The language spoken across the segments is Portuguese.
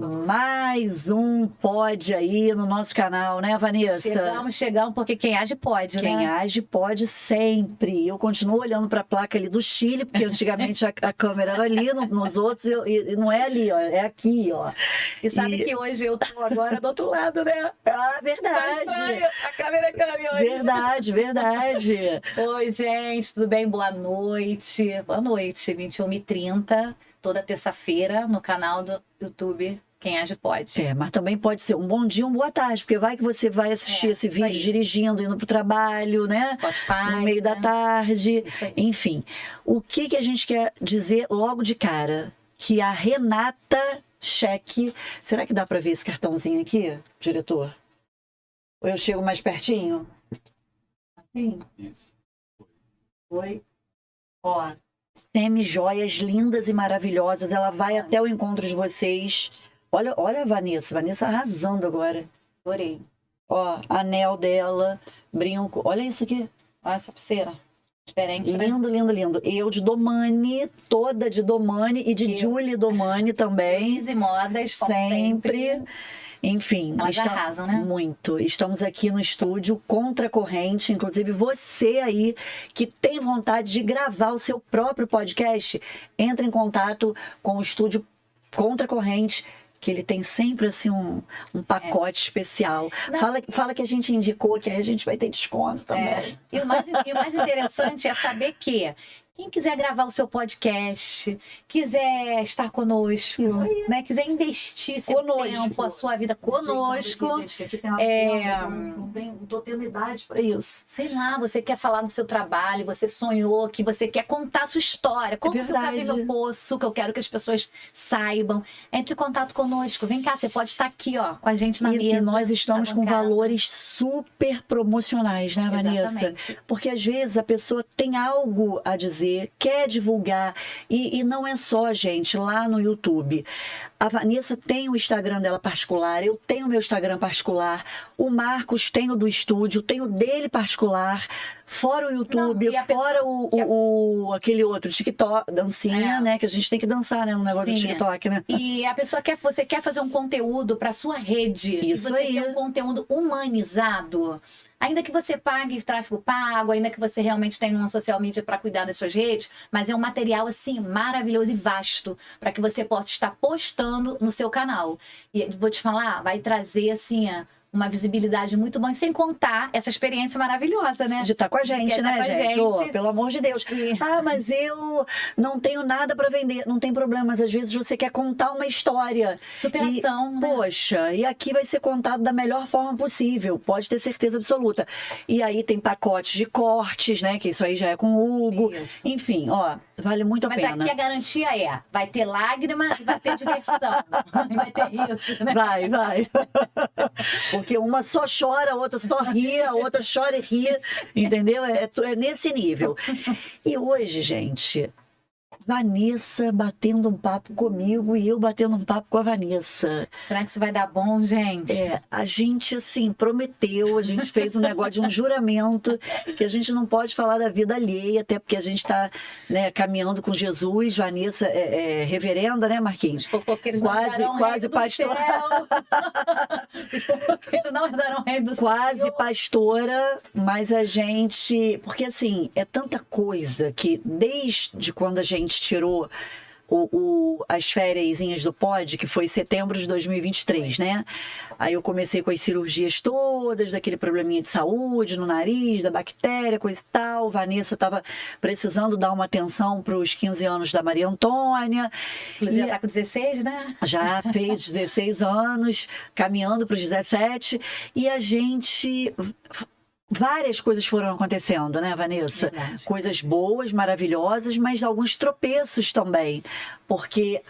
Mais um pode aí no nosso canal, né, Vanessa? Chegamos, porque quem age pode, né? Quem age pode sempre. Eu continuo olhando para a placa ali do Chile, porque antigamente a câmera era ali, nos outros, e não é ali, ó, é aqui, ó. E sabe que hoje eu tô agora do outro lado, né? Ah, verdade. Tá estranho. A câmera caiu hoje. Verdade, verdade. Oi, gente, tudo bem? Boa noite. Boa noite, 21h30, toda terça-feira, no canal do YouTube Quem Age Pode. Mas também pode ser um bom dia, uma boa tarde, porque vai que você vai assistir esse vídeo dirigindo, indo pro trabalho, né? Spotify, no meio da tarde. Isso aí. Enfim, o que a gente quer dizer logo de cara? Que a Renata Cheque... Será que dá para ver esse cartãozinho aqui, diretor? Ou eu chego mais pertinho? Assim? Isso. Oi. Ó, semi-joias lindas e maravilhosas. Ela vai até o encontro de vocês. Olha a Vanessa. Vanessa arrasando agora. Adorei. Ó, anel dela, brinco. Olha isso aqui. Olha essa pulseira. Diferente, né? Lindo, lindo, lindo. Eu de Domani, toda de Domani e de Julie Domani também. Easy Modas, como sempre. Enfim, Elas arrasam, né? Muito. Estamos aqui no estúdio Contra a Corrente. Inclusive, você aí que tem vontade de gravar o seu próprio podcast, entre em contato com o estúdio Contra a Corrente, que ele tem sempre assim um pacote especial. Fala que a gente indicou, que aí a gente vai ter desconto também. E o mais interessante é saber que quem quiser gravar o seu podcast, quiser estar conosco, né? Quiser investir seu tempo, a sua vida conosco. Não tô tendo idade para isso. Sei lá, você quer falar do seu trabalho, você sonhou, que você quer contar a sua história. Como que eu caí no poço, que eu quero que as pessoas saibam. Entre em contato conosco. Vem cá, você pode estar aqui, ó, com a gente na mesa. E nós estamos com valores super promocionais, né, Vanessa? Exatamente. Porque às vezes a pessoa tem algo a dizer, quer divulgar, e não é só, gente, lá no YouTube. A Vanessa tem o Instagram dela particular, eu tenho o meu Instagram particular, o Marcos tem o do estúdio, tem o dele particular, fora o YouTube, fora aquele outro, TikTok, dancinha, né? Que a gente tem que dançar, né? No negócio do TikTok, né? E a pessoa você quer fazer um conteúdo para sua rede. Isso e você aí. quer um conteúdo humanizado. Ainda que você pague tráfego pago, ainda que você realmente tenha uma social media para cuidar das suas redes, mas é um material assim maravilhoso e vasto para que você possa estar postando no seu canal. E vou te falar, vai trazer assim uma visibilidade muito boa, sem contar essa experiência maravilhosa, né? De estar com a gente, né, gente? Oh, pelo amor de Deus. Mas eu não tenho nada para vender. Não tem problema, mas às vezes você quer contar uma história. Superação, né? Poxa, e aqui vai ser contado da melhor forma possível, pode ter certeza absoluta. E aí tem pacotes de cortes, né? Que isso aí já é com o Hugo. Isso. Enfim, ó, vale muito a pena. Mas aqui a garantia vai ter lágrima e vai ter diversão. Vai ter isso, né? Vai. Porque uma só chora, a outra só ri, a outra chora e ri, entendeu? É nesse nível. E hoje, gente, Vanessa batendo um papo comigo e eu batendo um papo com a Vanessa. Será que isso vai dar bom, gente? A gente, assim, prometeu, a gente fez um negócio de um juramento que a gente não pode falar da vida alheia, até porque a gente está, né, caminhando com Jesus. Vanessa é reverenda, né, Marquinhos? Os fofoqueiros não herdarão quase reino do pastora. céu. Os fofoqueiros não herdarão reino do céu. Quase pastora, mas a gente... Porque, assim, é tanta coisa que desde quando a gente tirou as fériasinhas do pod, que foi setembro de 2023, né? Aí eu comecei com as cirurgias todas, daquele probleminha de saúde no nariz, da bactéria, coisa e tal. Vanessa estava precisando dar uma atenção para os 15 anos da Maria Antônia. Inclusive já está com 16, né? Já fez 16 anos, caminhando para os 17. E a gente... Várias coisas foram acontecendo, né, Vanessa? Verdade. Coisas boas, maravilhosas, mas alguns tropeços também. Porque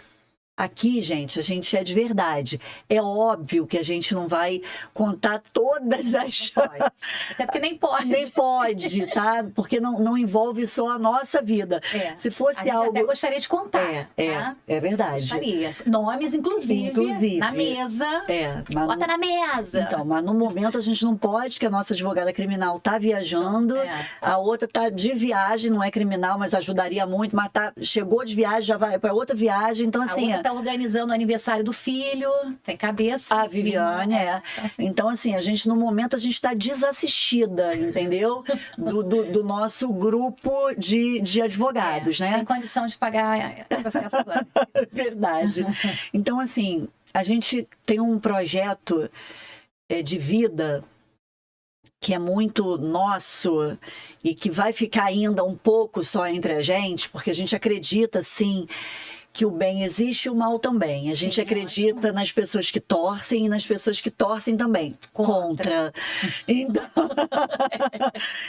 aqui, gente, a gente é de verdade. É óbvio que a gente não vai contar todas as... Até porque nem pode. Nem pode, tá? Porque não envolve só a nossa vida. Se fosse a gente algo... até gostaria de contar. É verdade. Gostaria. Nomes, inclusive, na mesa. Bota na mesa. Então, mas no momento a gente não pode, que a nossa advogada criminal tá viajando, a outra tá de viagem, não é criminal, mas ajudaria muito, mas chegou de viagem, já vai para outra viagem, então assim... A outra tá organizando o aniversário do filho, tem cabeça. A Viviane, Então, assim, no momento, a gente está desassistida, entendeu? Do nosso grupo de advogados, né? Sem condição de pagar o processo agora. Verdade. Então, assim, a gente tem um projeto de vida que é muito nosso e que vai ficar ainda um pouco só entre a gente, porque a gente acredita, sim, que o bem existe e o mal também. A gente acredita nas pessoas que torcem e nas pessoas que torcem também contra.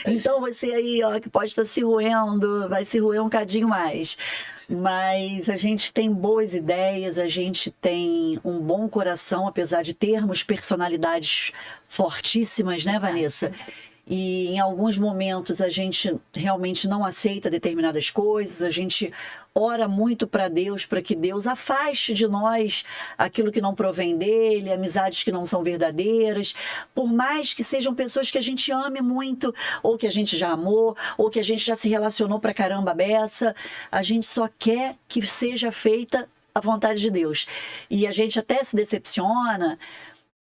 Então você aí, ó, que pode estar se roendo, vai se roer um cadinho mais. Mas a gente tem boas ideias, a gente tem um bom coração, apesar de termos personalidades fortíssimas, né, Vanessa? E em alguns momentos a gente realmente não aceita determinadas coisas, a gente ora muito para Deus, para que Deus afaste de nós aquilo que não provém dele, amizades que não são verdadeiras, por mais que sejam pessoas que a gente ame muito, ou que a gente já amou, ou que a gente já se relacionou pra caramba beça, a gente só quer que seja feita a vontade de Deus. E a gente até se decepciona,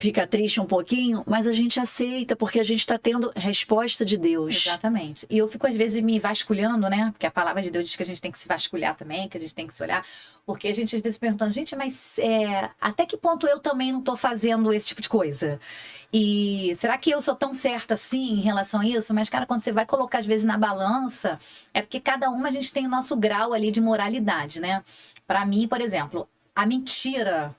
fica triste um pouquinho, mas a gente aceita, porque a gente está tendo resposta de Deus. Exatamente. E eu fico, às vezes, me vasculhando, né? Porque a palavra de Deus diz que a gente tem que se vasculhar também, que a gente tem que se olhar. Porque a gente, às vezes, perguntando, gente, mas até que ponto eu também não estou fazendo esse tipo de coisa? E será que eu sou tão certa assim em relação a isso? Mas, cara, quando você vai colocar, às vezes, na balança, é porque cada uma a gente tem o nosso grau ali de moralidade, né? Para mim, por exemplo, a mentira...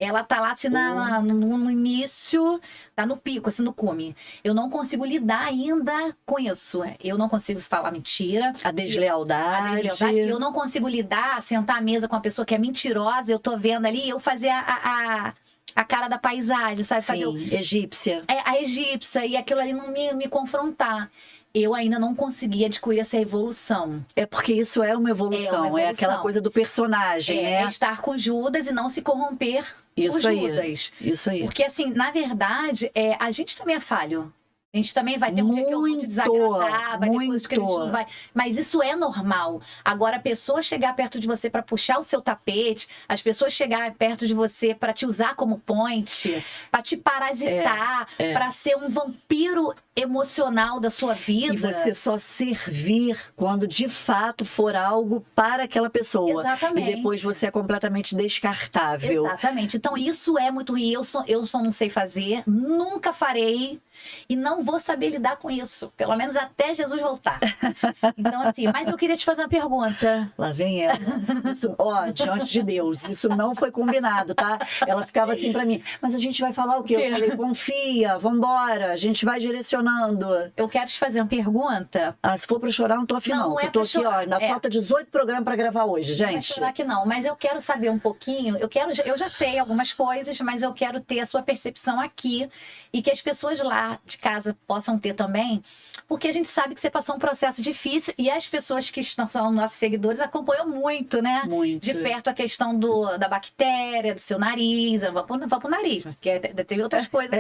Ela tá lá assim no início, tá no pico, assim, no cume. Eu não consigo lidar ainda com isso. Eu não consigo falar mentira. A deslealdade. E eu não consigo lidar, sentar à mesa com uma pessoa que é mentirosa, eu tô vendo ali, eu fazer a cara da paisagem, sabe? Sim, egípcia. A egípcia, e aquilo ali não me confrontar. Eu ainda não consegui adquirir essa evolução. É porque isso é uma evolução, é aquela coisa do personagem, né? É estar com Judas e não se corromper por Judas. Isso aí. Porque, assim, na verdade, a gente também é falho. A gente também vai ter um dia que eu vou te desagradar, vai ter coisas que a gente não vai... Mas isso é normal. Agora, a pessoa chegar perto de você para puxar o seu tapete, as pessoas chegar perto de você para te usar como ponte, para te parasitar, para ser um vampiro emocional da sua vida. E você só servir quando de fato for algo para aquela pessoa. Exatamente. E depois você é completamente descartável. Exatamente. Então, isso é muito ruim. Eu só não sei fazer, nunca farei. E não vou saber lidar com isso. Pelo menos até Jesus voltar. Então, assim, mas eu queria te fazer uma pergunta. Lá vem ela. Isso, diante de Deus, isso não foi combinado, tá? Ela ficava assim pra mim, mas a gente vai falar o quê? Eu falei, confia, vambora, a gente vai direcionando. Eu quero te fazer uma pergunta. Se for pra chorar, não tô afim, não. Não é eu tô aqui, chorar. ainda falta 18 programas pra gravar hoje, gente. Não vai chorar que não, mas eu quero saber um pouquinho, eu já sei algumas coisas, mas eu quero ter a sua percepção aqui e que as pessoas lá de casa possam ter também, porque a gente sabe que você passou um processo difícil e as pessoas que são nossos seguidores acompanham muito, né? Muito. De perto a questão da bactéria, do seu nariz, não vou pro nariz, porque teve outras coisas.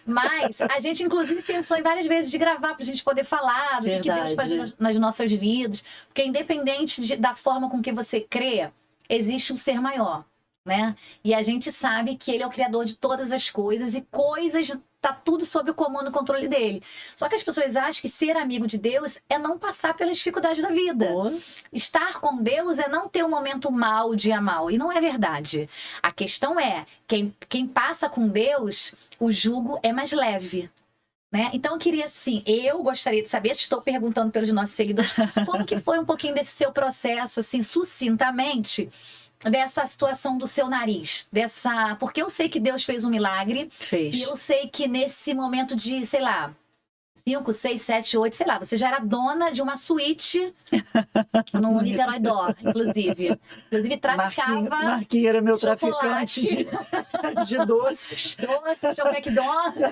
Mas a gente, inclusive, pensou em várias vezes de gravar pra gente poder falar do que Deus faz nas nossas vidas, porque independente da forma com que você crê, existe um ser maior, né? E a gente sabe que ele é o criador de todas as coisas e coisas... Tá tudo sob o comando e controle dele. Só que as pessoas acham que ser amigo de Deus é não passar pelas dificuldades da vida. Estar com Deus é não ter um momento mal, dia mal. E não é verdade. A questão é, quem passa com Deus, o jugo é mais leve. Né? Então eu queria assim, eu gostaria de saber, estou perguntando pelos nossos seguidores, como que foi um pouquinho desse seu processo, assim, sucintamente, dessa situação do seu nariz, porque eu sei que Deus fez um milagre. Fez. E eu sei que nesse momento de, sei lá, 5, 6, 7, 8, sei lá, você já era dona de uma suíte no Niterói Dó, inclusive. Inclusive, traficava... Marquinhos era meu traficante de doces. Doces, de McDonald's.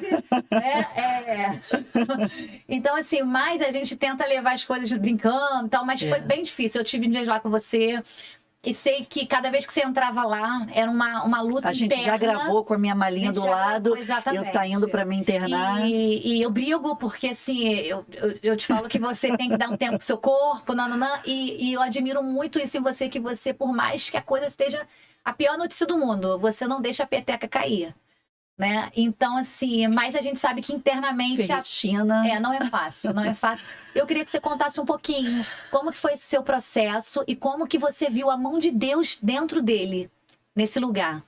Então, assim, mas a gente tenta levar as coisas brincando e tal, mas foi bem difícil. Eu tive dias lá com você... E sei que cada vez que você entrava lá, era uma luta interna. A gente já gravou com a minha malinha do lado. Exatamente. Eu saindo para me internar. E eu brigo, porque assim, eu te falo que você tem que dar um tempo pro seu corpo, e eu admiro muito isso em você, que você, por mais que a coisa esteja a pior notícia do mundo, você não deixa a peteca cair, né? Então, assim, mas a gente sabe que internamente Ferritina. não é fácil, não é fácil. Eu queria que você contasse um pouquinho como que foi esse seu processo e como que você viu a mão de Deus dentro dele, nesse lugar.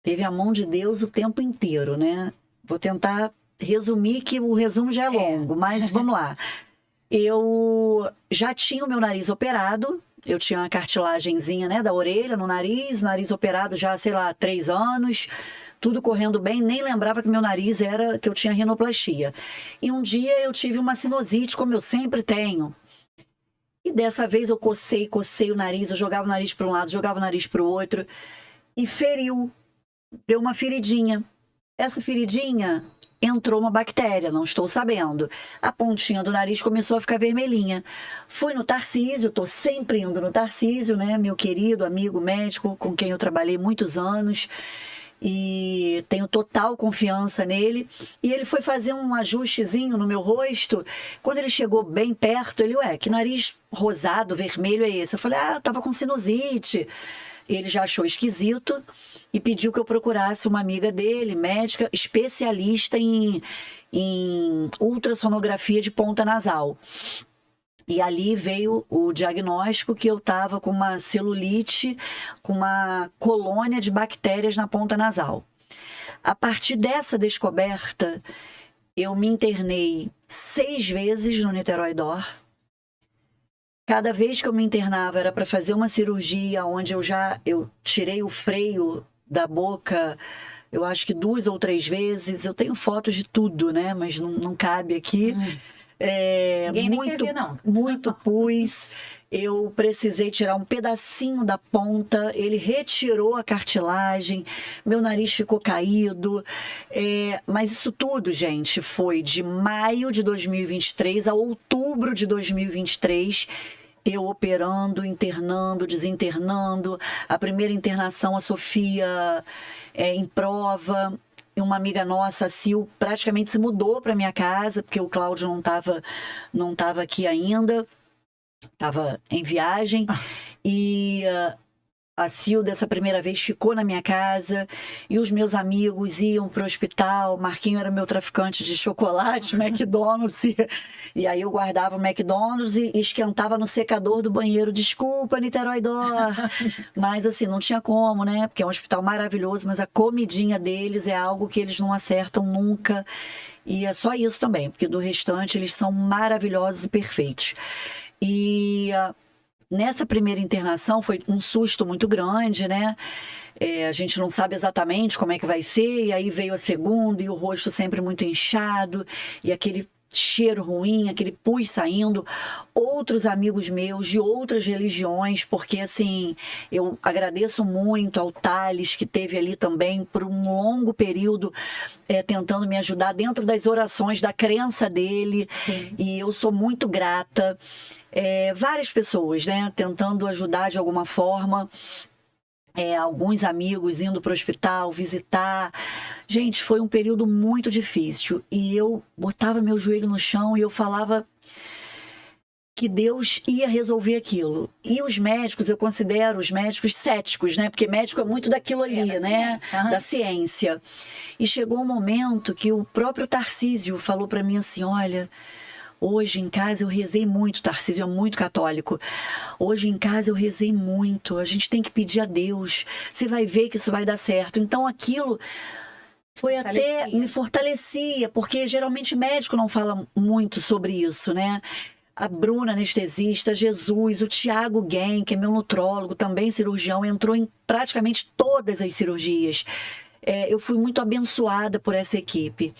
Teve a mão de Deus o tempo inteiro, né? Vou tentar resumir, que o resumo já é longo, mas vamos lá. Eu já tinha o meu nariz operado, eu tinha uma cartilagenzinha, né, da orelha no nariz operado já, sei lá, 3 anos, tudo correndo bem, nem lembrava que meu nariz era, que eu tinha rinoplastia. E um dia eu tive uma sinusite, como eu sempre tenho. E dessa vez eu cocei o nariz, eu jogava o nariz para um lado, jogava o nariz para o outro, e feriu, deu uma feridinha. Essa feridinha entrou uma bactéria, não estou sabendo. A pontinha do nariz começou a ficar vermelhinha. Fui no Tarcísio, estou sempre indo no Tarcísio, né? Meu querido amigo médico, com quem eu trabalhei muitos anos, e tenho total confiança nele. E ele foi fazer um ajustezinho no meu rosto. Quando ele chegou bem perto, ele, que nariz rosado, vermelho é esse? Eu falei, eu tava com sinusite. Ele já achou esquisito e pediu que eu procurasse uma amiga dele, médica, especialista em ultrassonografia de ponta nasal. E ali veio o diagnóstico que eu estava com uma celulite, com uma colônia de bactérias na ponta nasal. A partir dessa descoberta, eu me internei 6 vezes no Niterói DOR. Cada vez que eu me internava era para fazer uma cirurgia onde eu tirei o freio da boca, eu acho que 2 ou 3 vezes. Eu tenho fotos de tudo, né? Mas não cabe aqui. Ninguém nem quer ver, não. Muito pus. Eu precisei tirar um pedacinho da ponta, ele retirou a cartilagem, meu nariz ficou caído. Mas isso tudo, gente, foi de maio de 2023 a outubro de 2023, eu operando, internando, desinternando. A primeira internação, a Sofia em prova. E uma amiga nossa, a Sil, praticamente se mudou para minha casa, porque o Cláudio não tava aqui ainda. Estava em viagem, e a Sil dessa primeira vez ficou na minha casa, e os meus amigos iam para o hospital. Marquinho era meu traficante de chocolate, McDonald's, e aí eu guardava o McDonald's e esquentava no secador do banheiro. Desculpa, Niterói DOR, mas assim, não tinha como, né? Porque é um hospital maravilhoso, mas a comidinha deles é algo que eles não acertam nunca, e é só isso também, porque do restante eles são maravilhosos e perfeitos. E nessa primeira internação foi um susto muito grande, né? A gente não sabe exatamente como é que vai ser, e aí veio a segunda, e o rosto sempre muito inchado, e aquele cheiro ruim, aquele pus saindo. Outros amigos meus de outras religiões, porque assim, eu agradeço muito ao Thales, que teve ali também por um longo período tentando me ajudar dentro das orações da crença dele. Sim. E eu sou muito grata. Várias pessoas, né, tentando ajudar de alguma forma. Alguns amigos indo para o hospital visitar. Gente, foi um período muito difícil. E eu botava meu joelho no chão e eu falava que Deus ia resolver aquilo. E os médicos, eu considero os médicos céticos, né? Porque médico é muito daquilo ali, né? Ciência. Da ciência. E chegou um momento que o próprio Tarcísio falou para mim assim, olha... Hoje em casa eu rezei muito, Tarcísio é muito católico. Hoje em casa eu rezei muito, a gente tem que pedir a Deus. Você vai ver que isso vai dar certo. Então aquilo foi até me fortalecia, porque geralmente médico não fala muito sobre isso, né? A Bruna, anestesista, Jesus, o Tiago Guem, que é meu nutrólogo, também cirurgião, entrou em praticamente todas as cirurgias. Eu fui muito abençoada por essa equipe.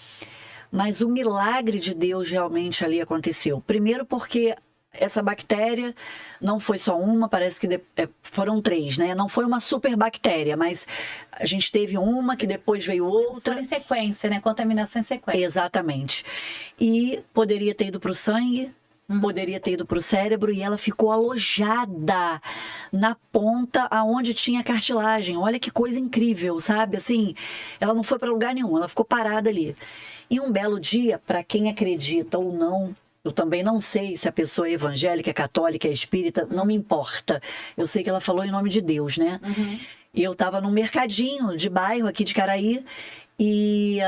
Mas o milagre de Deus realmente ali aconteceu. Primeiro porque essa bactéria não foi só uma, parece que foram 3, né? Não foi uma super bactéria, mas a gente teve uma que depois veio outra. Foi em sequência, né? Contaminação em sequência. Exatamente. E poderia ter ido para o sangue, poderia ter ido para o cérebro, e ela ficou alojada na ponta aonde tinha cartilagem. Olha que coisa incrível, sabe? Assim, ela não foi para lugar nenhum, ela ficou parada ali. E um belo dia, para quem acredita ou não, Eu também não sei se a pessoa é evangélica, é católica, é espírita, não me importa. Eu sei que ela falou em nome de Deus, né? E eu estava num mercadinho de bairro aqui de Caraí e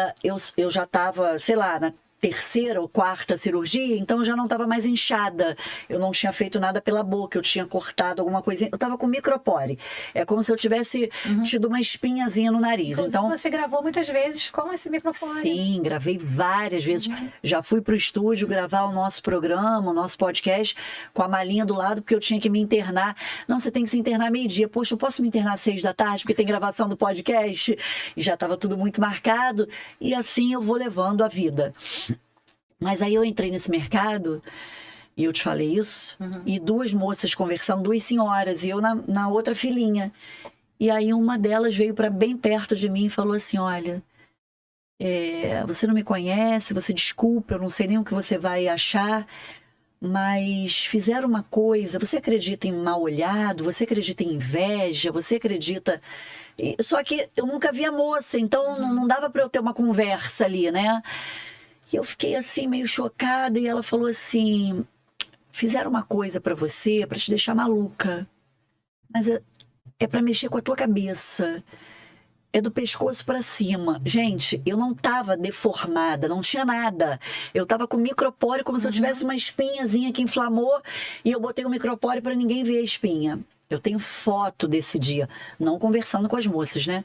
eu já estava, sei lá, na terceira ou quarta cirurgia, então eu já não estava mais inchada. Eu não tinha feito nada pela boca, eu tinha cortado alguma coisinha. Eu estava com micropore. É como se eu tivesse tido uma espinhazinha no nariz. Inclusive, Então, você gravou muitas vezes com esse microfone. sim, gravei várias vezes. Já fui para o estúdio gravar o nosso programa, o nosso podcast, com a malinha do lado, porque eu tinha que me internar. Não, você tem que se internar meio-dia. Poxa, eu posso me internar às 6 da tarde, porque tem gravação do podcast? E já estava tudo muito marcado. E assim eu vou levando a vida. Mas aí eu entrei nesse mercado, e eu te falei isso, e duas moças conversando, duas senhoras, e eu na outra filinha. E aí uma delas veio para bem perto de mim e falou assim, olha, você não me conhece, você desculpa, eu não sei nem o que você vai achar, mas fizeram uma coisa, você acredita em mal olhado, você acredita em inveja, você acredita... Só que eu nunca vi a moça, então não dava para eu ter uma conversa ali, né? E eu fiquei assim, meio chocada, e ela falou assim, fizeram uma coisa para você, para te deixar maluca, mas é para mexer com a tua cabeça, é do pescoço para cima. Gente, eu não tava deformada, não tinha nada, eu tava com micropore, como se eu tivesse uma espinhazinha que inflamou, e eu botei o micropore para ninguém ver a espinha. Eu tenho foto desse dia, não conversando com as moças, né?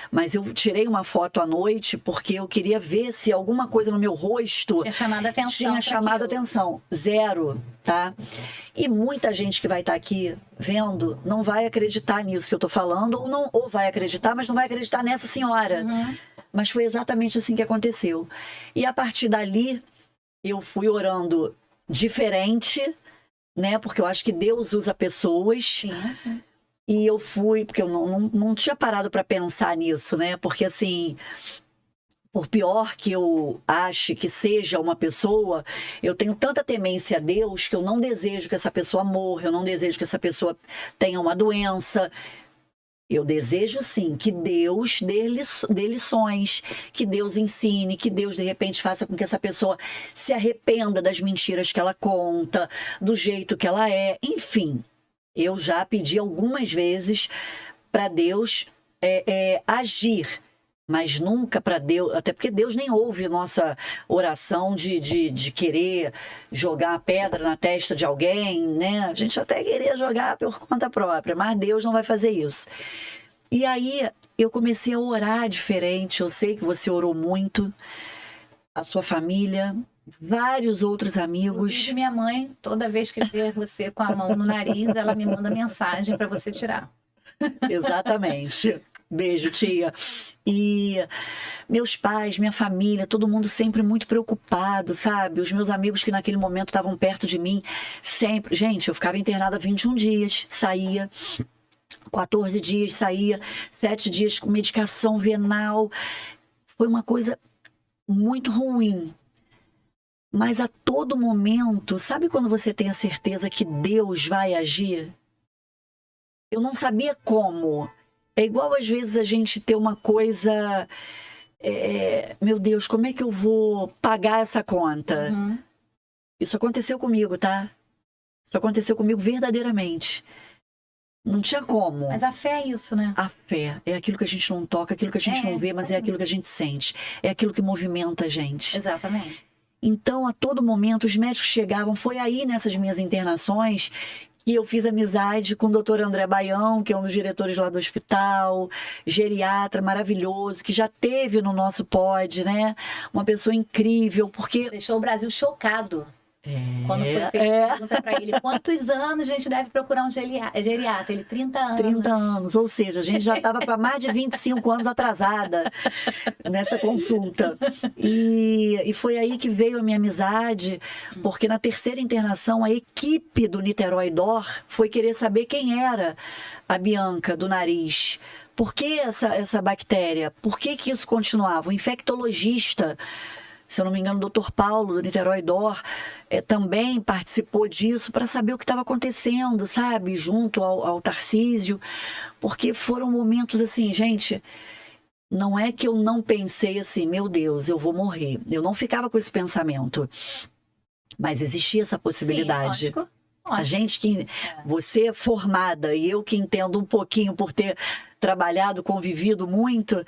Mas eu tirei uma foto à noite porque eu queria ver se alguma coisa no meu rosto Tinha chamado a atenção. tinha chamado a atenção. Zero, tá? E muita gente que vai estar aqui vendo não vai acreditar nisso que eu tô falando, ou vai acreditar, mas não vai acreditar nessa senhora. Mas foi exatamente assim que aconteceu. E a partir dali, eu fui orando diferente, né? Porque eu acho que Deus usa pessoas. Sim. E eu fui, porque eu não tinha parado para pensar nisso, né? Porque assim, por pior que eu ache que seja uma pessoa, eu tenho tanta temência a Deus que eu não desejo que essa pessoa morra, eu não desejo que essa pessoa tenha uma doença. Eu desejo sim que Deus dê lições, que Deus ensine, que Deus de repente faça com que essa pessoa se arrependa das mentiras que ela conta, do jeito que ela é, enfim. Eu já pedi algumas vezes para Deus agir, mas nunca para Deus, até porque Deus nem ouve nossa oração de querer jogar a pedra na testa de alguém, né? A gente até queria jogar por conta própria, mas Deus não vai fazer isso. E aí eu comecei a orar diferente, eu sei que você orou muito, a sua família, vários outros amigos. Inclusive, minha mãe, toda vez que vê você com a mão no nariz, ela me manda mensagem para você tirar. Exatamente. Beijo, tia. E meus pais, minha família, todo mundo sempre muito preocupado, sabe? Os meus amigos que naquele momento estavam perto de mim, sempre. Gente, eu ficava internada 21 dias, saía. 14 dias, saía. 7 dias com medicação venal. Foi uma coisa muito ruim. Mas a todo momento, sabe quando você tem a certeza que Deus vai agir? Eu não sabia como. É igual às vezes a gente ter uma coisa... meu Deus, como é que eu vou pagar essa conta? Isso aconteceu comigo, tá? Isso aconteceu comigo verdadeiramente. Não tinha como. Mas a fé é isso, né? A fé é aquilo que a gente não toca, aquilo que a gente não vê, mas é aquilo que a gente sente. É aquilo que movimenta a gente. Exatamente. Então, a todo momento, os médicos chegavam. Foi aí, nessas minhas internações, que eu fiz amizade com o Dr. André Baião, que é um dos diretores lá do hospital, geriatra maravilhoso, que já teve no nosso pod, né? Uma pessoa incrível, porque... Deixou o Brasil chocado. Quando foi feita a pergunta para ele, quantos anos a gente deve procurar um geriatra? Ele, 30 anos. 30 anos, ou seja, a gente já estava para mais de 25 anos atrasada nessa consulta. E foi aí que veio a minha amizade, porque na terceira internação, a equipe do Niterói DOR foi querer saber quem era a Bianca do nariz. Por que essa bactéria? Por que isso continuava? O infectologista, se eu não me engano, o Dr. Paulo, do Niterói DOR, também participou disso para saber o que estava acontecendo, sabe? Junto ao Tarcísio, porque foram momentos assim, gente, não é que eu não pensei assim, meu Deus, eu vou morrer. Eu não ficava com esse pensamento. Mas existia essa possibilidade. Sim, lógico. A gente que... Você é formada e eu que entendo um pouquinho por ter trabalhado, convivido muito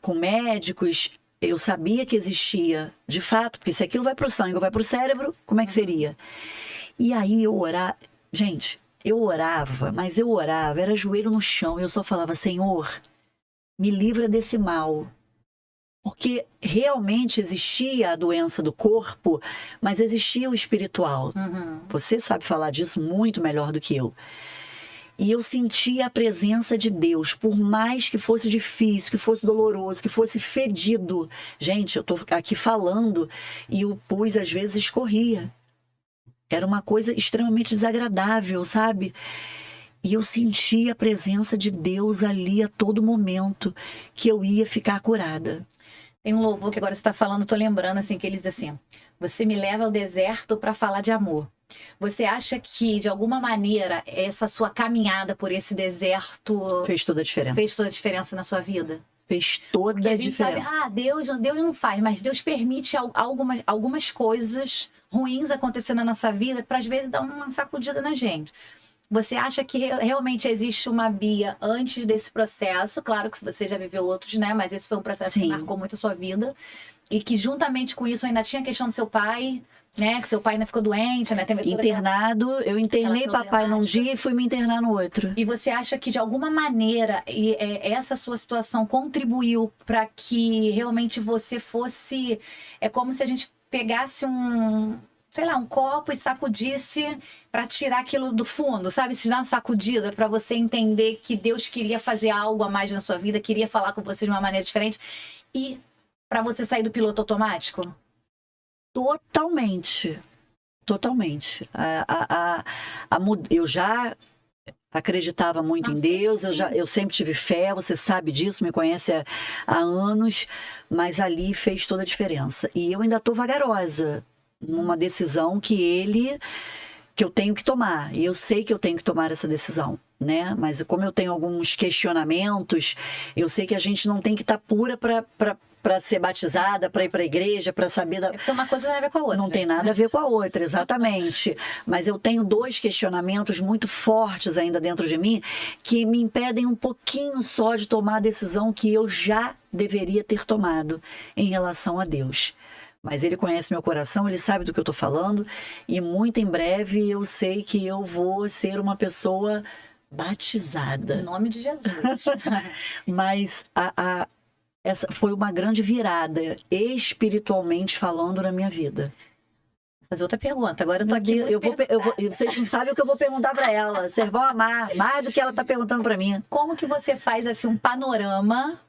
com médicos, eu sabia que existia, de fato, porque se aquilo vai para o sangue ou vai para o cérebro, como é que seria? E aí eu orava... Gente, eu orava, mas eu orava, era joelho no chão, e eu só falava, Senhor, me livra desse mal. Porque realmente existia a doença do corpo, mas existia o espiritual. Você sabe falar disso muito melhor do que eu. E eu sentia a presença de Deus, por mais que fosse difícil, que fosse doloroso, que fosse fedido. Gente, eu tô aqui falando e o pus às vezes escorria. Era uma coisa extremamente desagradável, sabe? E eu sentia a presença de Deus ali a todo momento, que eu ia ficar curada. Tem um louvor que agora você está falando, tô lembrando assim, que ele diz assim: você me leva ao deserto para falar de amor. Você acha que, de alguma maneira, essa sua caminhada por esse deserto Fez toda a diferença. fez toda a diferença na sua vida? Fez toda Porque a a gente diferença. sabe, Deus não faz, mas Deus permite algumas coisas ruins acontecendo na nossa vida para, às vezes, dar uma sacudida na gente. Você acha que realmente existe uma Bia antes desse processo? Claro que você já viveu outros, né? Mas esse foi um processo que marcou muito a sua vida. E que, juntamente com isso, ainda tinha a questão do seu pai, né? Que seu pai ainda ficou doente, né? Internado, eu internei papai num dia e fui me internar no outro. E você acha que, de alguma maneira, essa sua situação contribuiu para que realmente você fosse... É como se a gente pegasse um copo e sacudisse para tirar aquilo do fundo, sabe? Se dá uma sacudida para você entender que Deus queria fazer algo a mais na sua vida, queria falar com você de uma maneira diferente e para você sair do piloto automático? Totalmente. Totalmente. Eu já acreditava muito em Deus, sim. Eu sempre tive fé, você sabe disso, me conhece há anos, mas ali fez toda a diferença. E eu ainda estou vagarosa numa decisão que eu tenho que tomar. E eu sei que eu tenho que tomar essa decisão, né? Mas como eu tenho alguns questionamentos, eu sei que a gente não tem que estar pura para ser batizada, para ir para a igreja, para saber da... Porque uma coisa não tem nada a ver com a outra. Não tem nada a ver com a outra, exatamente. Mas eu tenho 2 questionamentos muito fortes ainda dentro de mim que me impedem um pouquinho só de tomar a decisão que eu já deveria ter tomado em relação a Deus. Mas ele conhece meu coração, ele sabe do que eu estou falando, e muito em breve eu sei que eu vou ser uma pessoa batizada. Em nome de Jesus. Mas essa foi uma grande virada, espiritualmente falando, na minha vida. Vou fazer outra pergunta. Agora eu tô aqui. Vocês não sabem o que eu vou perguntar para ela. Vocês vão amar mais do que ela está perguntando para mim. Como que você faz assim um panorama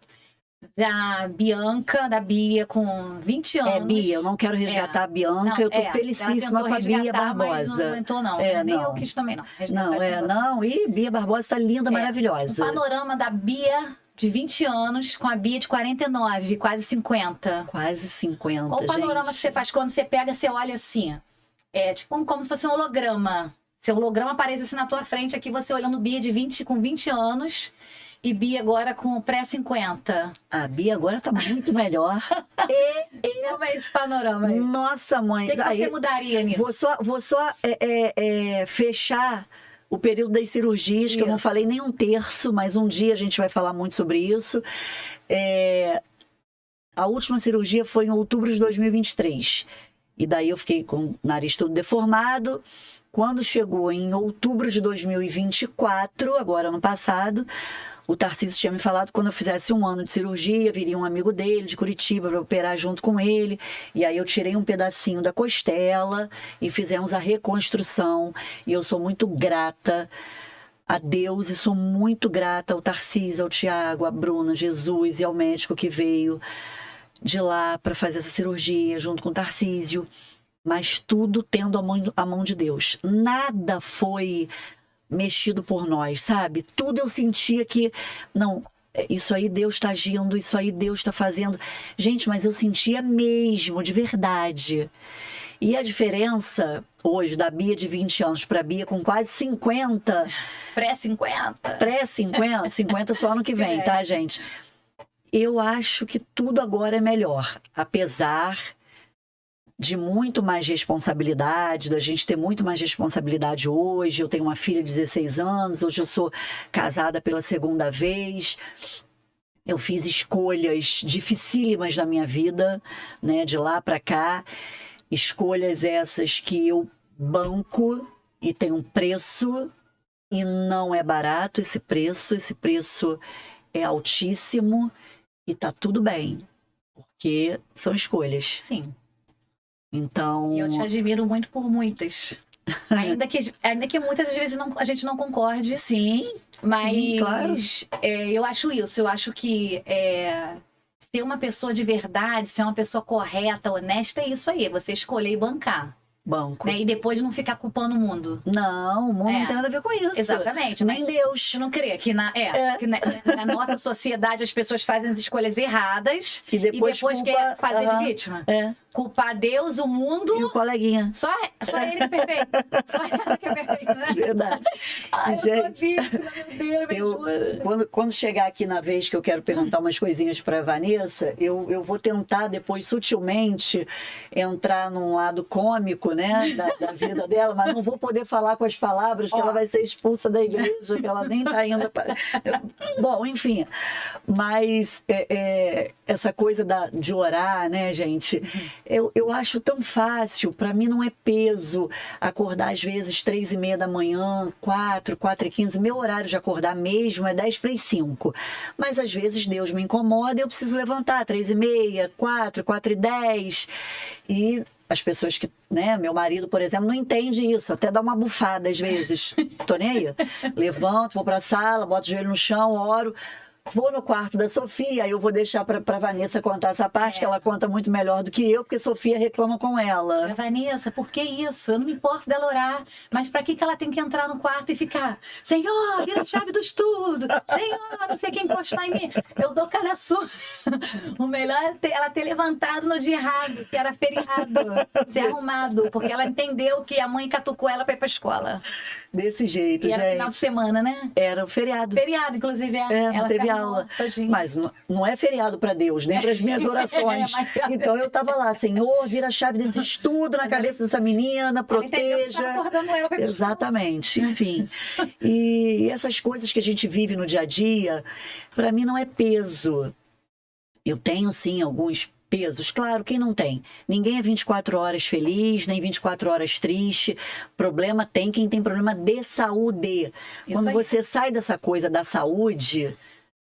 da Bianca, da Bia, com 20 anos? Bia, eu não quero resgatar a Bianca, eu tô felicíssima com a Bia Barbosa. Mas não aguentou, não. Nem eu quis também, não. Não. E Bia Barbosa tá linda, maravilhosa. Um panorama da Bia de 20 anos com a Bia de 49, quase 50. Quase 50, Qual o panorama gente? que você faz quando você pega, você olha assim? É tipo como se fosse um holograma. Se o holograma aparecesse na tua frente aqui, você olhando Bia com 20 anos... E Bia agora com pré-50. A Bia agora tá muito melhor. Como é esse panorama aí? Nossa, mãe. O que você mudaria nisso? Vou só fechar o período das cirurgias, que eu não falei nem um terço, mas um dia a gente vai falar muito sobre isso. A última cirurgia foi em outubro de 2023. E daí eu fiquei com o nariz todo deformado. Quando chegou em outubro de 2024, agora ano passado, o Tarcísio tinha me falado que quando eu fizesse 1 ano de cirurgia, viria um amigo dele de Curitiba para operar junto com ele. E aí eu tirei um pedacinho da costela e fizemos a reconstrução. E eu sou muito grata a Deus e sou muito grata ao Tarcísio, ao Tiago, à Bruna, Jesus e ao médico que veio de lá para fazer essa cirurgia junto com o Tarcísio. Mas tudo tendo a mão de Deus. Nada foi mexido por nós, sabe? Tudo eu sentia que, não, isso aí Deus está agindo, isso aí Deus está fazendo. Gente, mas eu sentia mesmo, de verdade. E a diferença hoje da Bia de 20 anos para a Bia com quase 50... Pré-50? Pré-50, 50 só ano que vem, tá, gente? Eu acho que tudo agora é melhor, apesar de muito mais responsabilidade, da gente ter muito mais responsabilidade hoje. Eu tenho uma filha de 16 anos, hoje eu sou casada pela segunda vez. Eu fiz escolhas dificílimas na minha vida, né, de lá para cá. Escolhas essas que eu banco e tem um preço e não é barato esse preço é altíssimo e tá tudo bem, porque são escolhas. Sim. Então... E eu te admiro muito por muitas. Ainda que muitas vezes a gente não concorde. Sim, mas sim, claro. Eu acho isso. Eu acho que ser uma pessoa de verdade, ser uma pessoa correta, honesta, é isso aí. É você escolher e bancar. Banco. Né? E depois não ficar culpando o mundo. Não, o mundo não tem nada a ver com isso. Exatamente. Nem Deus. Eu não creio que que na nossa sociedade as pessoas fazem as escolhas erradas e depois quer fazer de vítima. Culpar Deus, o mundo... E o coleguinha. Só ele que é perfeito. Só ela que é perfeita, né? Verdade. Ai, eu sou vítima, meu Deus. Quando chegar aqui na vez que eu quero perguntar umas coisinhas para a Vanessa, eu vou tentar depois sutilmente entrar num lado cômico, né, da vida dela, mas não vou poder falar com as palavras que ela vai ser expulsa da igreja, que ela nem está indo para... Bom, enfim. Mas essa coisa de orar, né, gente... Eu acho tão fácil, para mim não é peso acordar às vezes 3h30 da manhã, 4h15, meu horário de acordar mesmo é 10:45, mas às vezes Deus me incomoda e eu preciso levantar 3h30, 4h10 e as pessoas que, né, meu marido, por exemplo, não entende isso, até dá uma bufada às vezes, tô nem aí, levanto, vou para a sala, boto o joelho no chão, oro. Vou no quarto da Sofia, aí eu vou deixar para Vanessa contar essa parte, que ela conta muito melhor do que eu, porque Sofia reclama com ela. Vanessa, por que isso? Eu não me importo dela orar, mas para que ela tem que entrar no quarto e ficar, Senhor, vira a chave do estudo, Senhor, não sei quem encostar em mim. Eu dou cada surra. O melhor é ela ter levantado no dia errado, que era feriado, ser arrumado, porque ela entendeu que a mãe catucou ela para ir para a escola. Desse jeito, e gente. Era final de semana, né? Era um feriado. Feriado, inclusive. Não teve aula. Mas não é feriado para Deus, nem para as minhas orações. Então eu estava lá, Senhor, vira a chave desse estudo na cabeça dessa menina, proteja. Acordando ela pra Exatamente, enfim. E essas coisas que a gente vive no dia a dia, para mim não é peso. Eu tenho, sim, alguns pesos. Claro, quem não tem? Ninguém é 24 horas feliz, nem 24 horas triste. Problema tem quem tem problema de saúde. Quando você sai dessa coisa da saúde...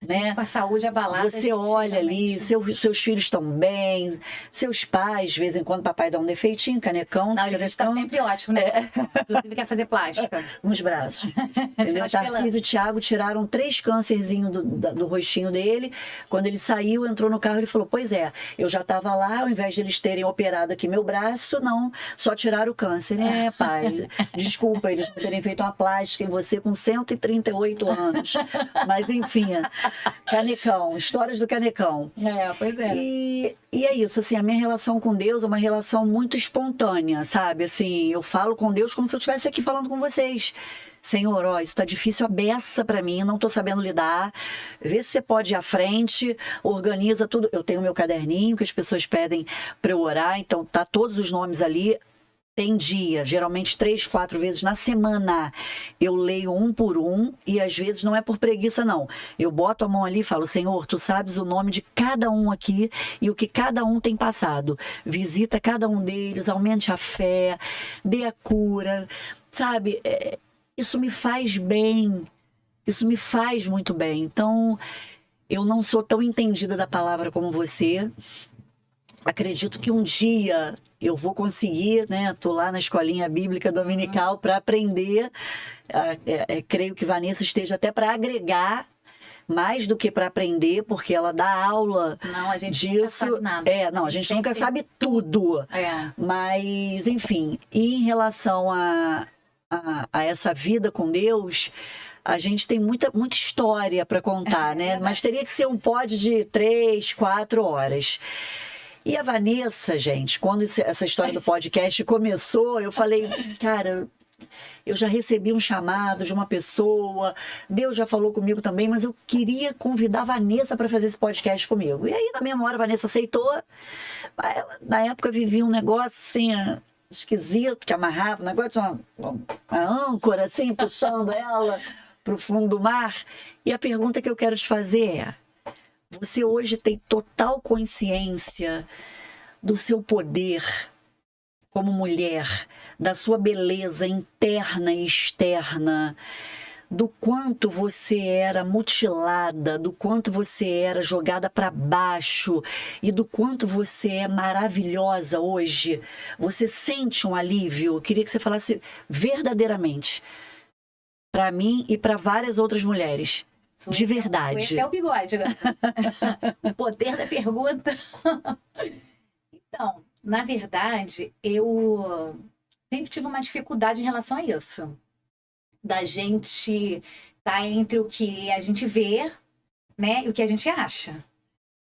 Né? Com a saúde abalada. Você olha ali, seus filhos estão bem, seus pais, de vez em quando, papai dá um defeitinho, canecão. Não, ele está sempre ótimo, né? Inclusive quer fazer plástica. Nos braços. Tarcísio e Thiago tiraram 3 câncerzinhos do rostinho dele. Quando ele saiu, entrou no carro, ele falou, pois é, eu já estava lá, ao invés de eles terem operado aqui meu braço, não, só tiraram o câncer. Pai, desculpa eles não terem feito uma plástica em você com 138 anos. Mas, enfim... Canecão, histórias do Canecão. Pois é. E é isso, assim, a minha relação com Deus é uma relação muito espontânea, sabe? Assim, eu falo com Deus como se eu estivesse aqui falando com vocês. Senhor, isso tá difícil a beça para mim, não tô sabendo lidar. Vê se você pode ir à frente, organiza tudo. Eu tenho meu caderninho que as pessoas pedem para eu orar, então tá todos os nomes ali. Tem dia, geralmente 3, 4 vezes na semana, eu leio um por um e às vezes não é por preguiça não. Eu boto a mão ali e falo, Senhor, tu sabes o nome de cada um aqui e o que cada um tem passado. Visita cada um deles, aumente a fé, dê a cura, sabe? Isso me faz bem, isso me faz muito bem. Então, eu não sou tão entendida da palavra como você. Acredito que um dia eu vou conseguir, né? Tô lá na escolinha bíblica dominical para aprender. Creio que Vanessa esteja até para agregar mais do que para aprender, porque ela dá aula não, a gente disso. Nunca sabe nada. Não, a gente nunca sabe tudo. Mas, enfim, e em relação a essa vida com Deus, a gente tem muita história para contar, né? Mas teria que ser um pod de 3, 4 horas. E a Vanessa, gente, quando essa história do podcast começou, eu falei, cara, eu já recebi um chamado de uma pessoa, Deus já falou comigo também, mas eu queria convidar a Vanessa para fazer esse podcast comigo. E aí, na mesma hora, a Vanessa aceitou. Na época, eu vivia um negócio assim, esquisito, que amarrava, um negócio de uma âncora, assim, puxando ela para o fundo do mar. E a pergunta que eu quero te fazer é: você hoje tem total consciência do seu poder como mulher, da sua beleza interna e externa, do quanto você era mutilada, do quanto você era jogada para baixo e do quanto você é maravilhosa hoje? Você sente um alívio? Eu queria que você falasse verdadeiramente para mim e para várias outras mulheres. De verdade. Até o bigode agora. O poder da pergunta. Então, na verdade, eu sempre tive uma dificuldade em relação a isso. Da gente estar entre o que a gente vê, né, e o que a gente acha.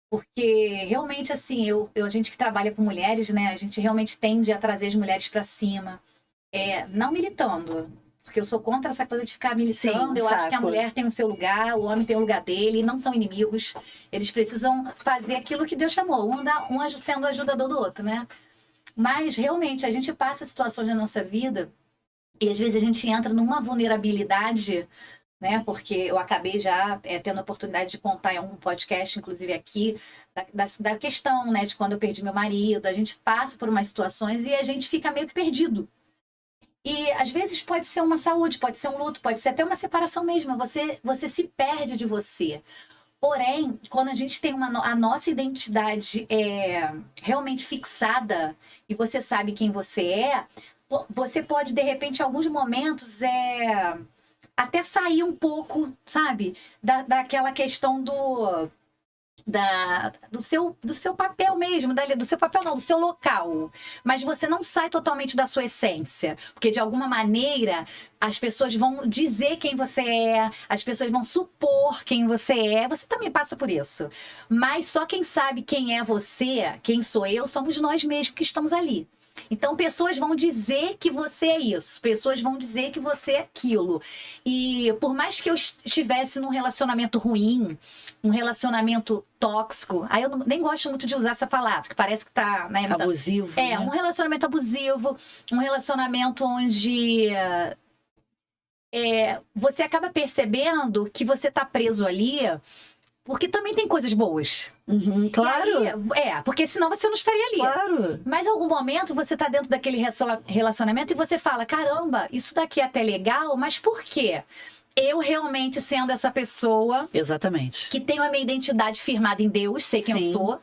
Porque realmente, assim, a gente que trabalha com mulheres, né, a gente realmente tende a trazer as mulheres para cima. Não militando, porque eu sou contra essa coisa de ficar militando. Eu acho que a mulher tem o seu lugar, o homem tem o lugar dele, e não são inimigos. Eles precisam fazer aquilo que Deus chamou, um sendo ajudador do outro, né? Mas, realmente, a gente passa situações na nossa vida e, às vezes, a gente entra numa vulnerabilidade, né? Porque eu acabei já tendo a oportunidade de contar em algum podcast, inclusive aqui, da questão, né? De quando eu perdi meu marido. A gente passa por umas situações e a gente fica meio que perdido. E, às vezes, pode ser uma saúde, pode ser um luto, pode ser até uma separação mesmo. Você se perde de você. Porém, quando a gente tem a nossa identidade realmente fixada e você sabe quem você é, você pode, de repente, em alguns momentos, até sair um pouco, sabe? Daquela questão do seu papel mesmo, do seu papel não, do seu local. Mas você não sai totalmente da sua essência. Porque, de alguma maneira, as pessoas vão dizer quem você é, as pessoas vão supor quem você é. Você também passa por isso. Mas só quem sabe quem é você, quem sou eu, somos nós mesmos que estamos ali. Então, pessoas vão dizer que você é isso, pessoas vão dizer que você é aquilo. E por mais que eu estivesse num relacionamento ruim, um relacionamento tóxico, aí eu nem gosto muito de usar essa palavra, que parece que tá... Né, abusivo. né? Um relacionamento abusivo, um relacionamento onde... você acaba percebendo que você tá preso ali... Porque também tem coisas boas. Uhum, claro. Aí, porque senão você não estaria ali. Claro. Mas em algum momento você tá dentro daquele relacionamento e você fala, caramba, isso daqui é até legal, mas por quê? Eu realmente sendo essa pessoa... Exatamente. Que tenho a minha identidade firmada em Deus, sei quem eu sou.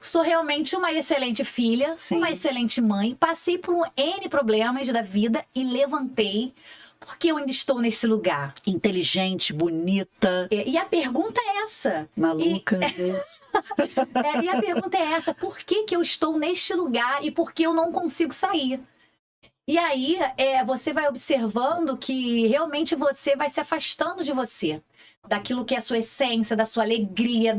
Sou realmente uma excelente filha, uma excelente mãe. Passei por N problemas da vida e levantei... Porque eu ainda estou nesse lugar. Inteligente, bonita. E a pergunta é essa. Maluca. E a pergunta é essa. Por que eu estou neste lugar e por que eu não consigo sair? E aí, você vai observando que realmente você vai se afastando de você. Daquilo que é a sua essência, da sua alegria,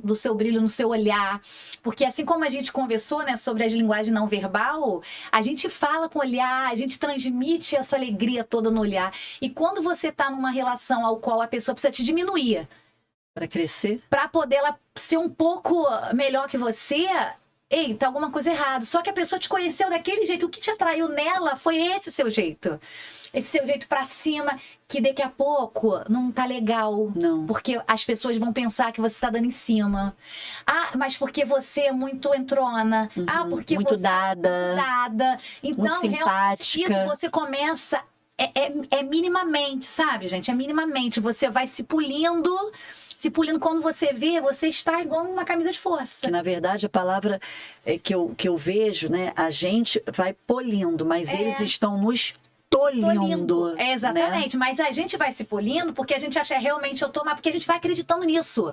do seu brilho no seu olhar. Porque assim como a gente conversou, né, sobre a linguagem não verbal, a gente fala com o olhar, a gente transmite essa alegria toda no olhar. E quando você está numa relação ao qual a pessoa precisa te diminuir... Para crescer? Para poder ela ser um pouco melhor que você... Eita, alguma coisa errada. Só que a pessoa te conheceu daquele jeito. O que te atraiu nela foi esse seu jeito. Esse seu jeito pra cima, que daqui a pouco não tá legal. Não. Porque as pessoas vão pensar que você tá dando em cima. Ah, mas porque você é muito entrona. Uhum, Ah, porque muito você dada. é muito dada. Então, muito simpática. Isso você começa... minimamente, sabe, gente? É minimamente. Você vai se polindo... Quando você vê, você está igual uma camisa de força. Que, na verdade, a palavra que eu vejo, né? A gente vai polindo, mas eles estão nos tolindo. Exatamente. Né? Mas a gente vai se polindo porque a gente acha realmente porque a gente vai acreditando nisso.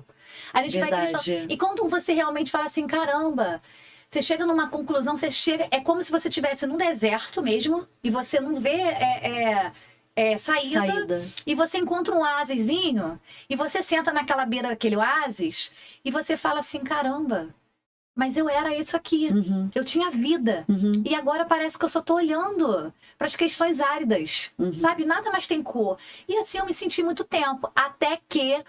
A gente vai acreditando. E quando você realmente fala assim, caramba... Você chega numa conclusão, é como se você estivesse num deserto mesmo e você não vê... saída, e você encontra um oásisinho e você senta naquela beira daquele oásis e você fala assim, caramba, Mas eu era isso aqui. Eu tinha vida. E agora parece que eu só tô olhando para as questões áridas. Sabe? Nada mais tem cor. E assim eu me senti muito tempo. Até que,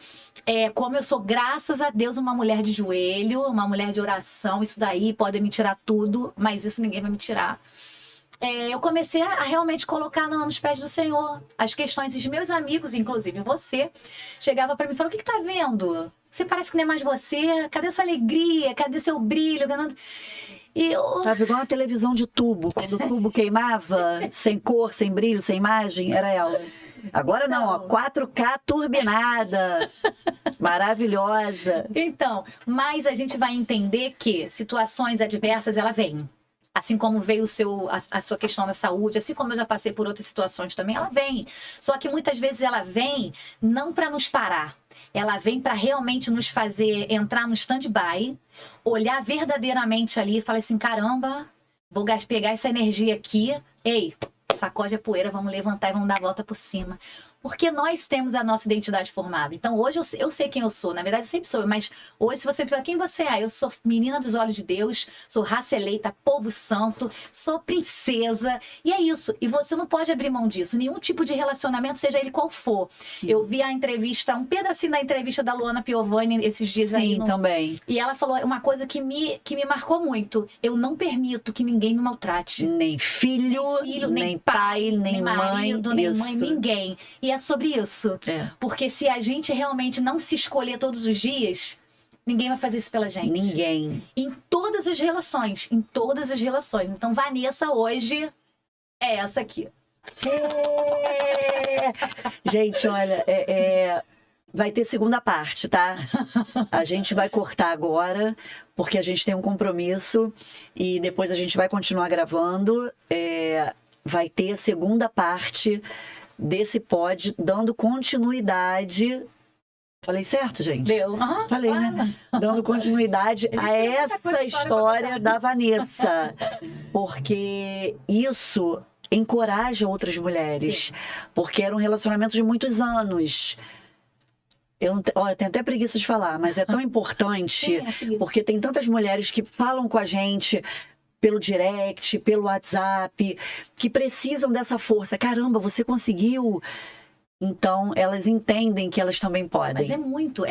como eu sou, graças a Deus, uma mulher de joelho, uma mulher de oração, isso daí pode me tirar tudo, mas isso ninguém vai me tirar. Eu comecei a realmente colocar nos pés do Senhor as questões. E os meus amigos, inclusive você, chegava para mim e falava: o que tá vendo? Você parece que não é mais você. Cadê sua alegria? Cadê seu brilho? E eu... Tava igual uma televisão de tubo. Quando o tubo queimava, sem cor, sem brilho, sem imagem, era ela. Agora não, ó, 4K turbinada, maravilhosa. Então, mas a gente vai entender que situações adversas, ela vem. Assim como veio a sua questão da saúde, assim como eu já passei por outras situações também, ela vem. Só que muitas vezes ela vem não para nos parar. Ela vem para realmente nos fazer entrar no stand-by, olhar verdadeiramente ali e falar assim: caramba, vou pegar essa energia aqui, ei, sacode a poeira, vamos levantar e vamos dar a volta por cima. Porque nós temos a nossa identidade formada. Então, hoje eu sei quem eu sou. Na verdade, eu sempre sou. Mas hoje, se você perguntar quem você é, eu sou menina dos olhos de Deus, sou raça eleita, povo santo, sou princesa. E é isso. E você não pode abrir mão disso. Nenhum tipo de relacionamento, seja ele qual for. Sim. Eu vi a entrevista, um pedacinho da entrevista da Luana Piovani esses dias aí. Sim, também. E ela falou uma coisa que me marcou muito. Eu não permito que ninguém me maltrate. Nem filho, nem pai, nem marido, mãe. Nem mãe, ninguém. E é sobre isso. Porque se a gente realmente não se escolher todos os dias, ninguém vai fazer isso pela gente. Ninguém. Em todas as relações. Em todas as relações. Então, Vanessa hoje é essa aqui. Gente, olha, vai ter segunda parte, tá? A gente vai cortar agora, porque a gente tem um compromisso e depois a gente vai continuar gravando. Vai ter a segunda parte desse pod, dando continuidade. Falei certo, gente? Deu. Falei, né? Dando continuidade a essa história da Vanessa. Porque isso encoraja outras mulheres. Sim. Porque era um relacionamento de muitos anos. Eu tenho até preguiça de falar, mas é tão importante. Sim, porque tem tantas mulheres que falam com a gente pelo direct, pelo WhatsApp, que precisam dessa força. Caramba, você conseguiu. Então, elas entendem que elas também podem. Mas é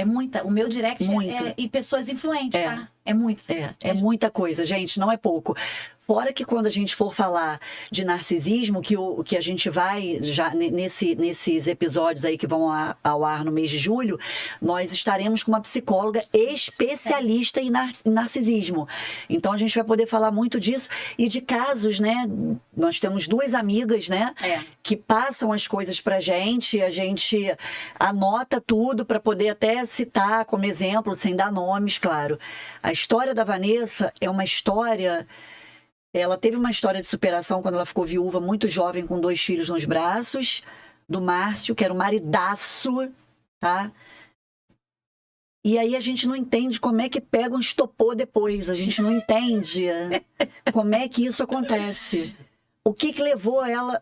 muita. O meu direct e pessoas influentes, tá? É muito. É muita coisa, gente, não é pouco. Fora que quando a gente for falar de narcisismo, que a gente vai, já nesses episódios aí que vão ao ar no mês de julho, nós estaremos com uma psicóloga especialista em narcisismo. Então a gente vai poder falar muito disso e de casos, né? Nós temos duas amigas, né? Que passam as coisas pra gente, a gente anota tudo para poder até citar como exemplo, sem dar nomes, claro. A história da Vanessa é uma história... Ela teve uma história de superação quando ela ficou viúva, muito jovem, com 2 filhos nos braços, do Márcio, que era um maridaço, tá? E aí a gente não entende como é que pega um estopor depois, a gente não entende como é que isso acontece. O que levou ela...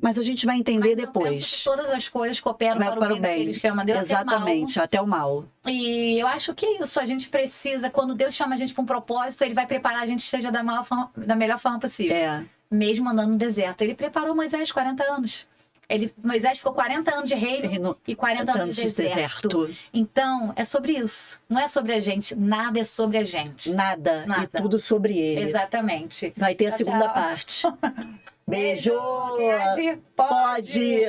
Mas a gente vai entender depois. Que todas as coisas cooperam para o bem daqueles que amam Deus. Exatamente, até o mal. E eu acho que é isso. A gente precisa, quando Deus chama a gente para um propósito, Ele vai preparar a gente seja da melhor forma possível. Mesmo andando no deserto. Ele preparou Moisés 40 anos. Moisés ficou 40 anos de reino e 40 anos de deserto. Então, é sobre isso. Não é sobre a gente. Nada é sobre a gente. Nada. E tudo sobre ele. Exatamente. Vai ter a segunda parte. Beijo! Reage, pode!